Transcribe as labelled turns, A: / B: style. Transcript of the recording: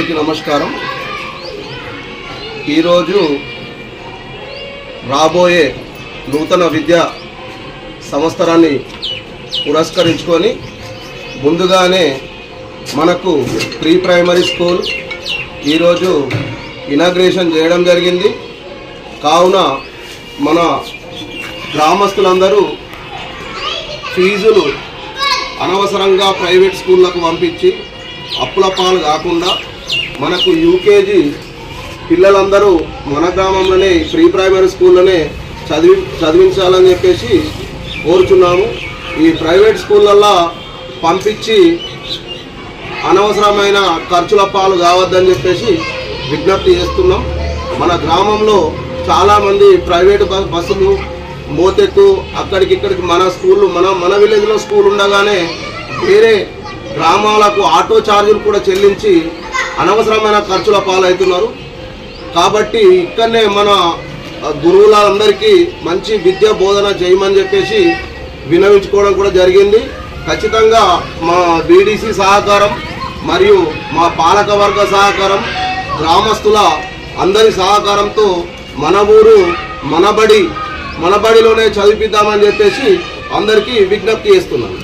A: అందరికీ నమస్కారం. ఈరోజు రాబోయే నూతన విద్యా సంవత్సరాన్ని పురస్కరించుకొని ముందుగానే మనకు ప్రీ ప్రైమరీ స్కూల్ ఈరోజు ఇనాగ్రేషన్ చేయడం జరిగింది. కావున మన గ్రామస్తులందరూ ఫీజులు అనవసరంగా ప్రైవేట్ స్కూళ్ళకు పంపించి అప్పుల పాలు కాకుండా మనకు యూకేజీ పిల్లలందరూ మన గ్రామంలోనే ప్రీ ప్రైమరీ స్కూల్లోనే చదివించాలని చెప్పేసి కోరుచున్నాము. ఈ ప్రైవేట్ స్కూళ్ళల్లో పంపించి అనవసరమైన ఖర్చుల పాలు కావద్దని చెప్పేసి విజ్ఞప్తి చేస్తున్నాం. మన గ్రామంలో చాలామంది ప్రైవేటు బస్సులు మోతెత్తు అక్కడికిక్కడికి మన స్కూళ్ళు మన విలేజ్లో స్కూల్ ఉండగానే వేరే గ్రామాలకు ఆటో ఛార్జీలు కూడా చెల్లించి అనవసరమైన ఖర్చుల పాలవుతున్నారు. కాబట్టి ఇక్కడనే మన గురువులందరికీ మంచి విద్యా బోధన చేయమని చెప్పేసి విన్నవించుకోవడం కూడా జరిగింది. ఖచ్చితంగా మా బీడీసీ సహకారం మరియు మా పాలకవర్గ సహకారం, గ్రామస్తుల అందరి సహకారంతో మన ఊరు మనబడిలోనే చదివిద్దామని చెప్పేసి అందరికీ విజ్ఞప్తి చేస్తున్నాను.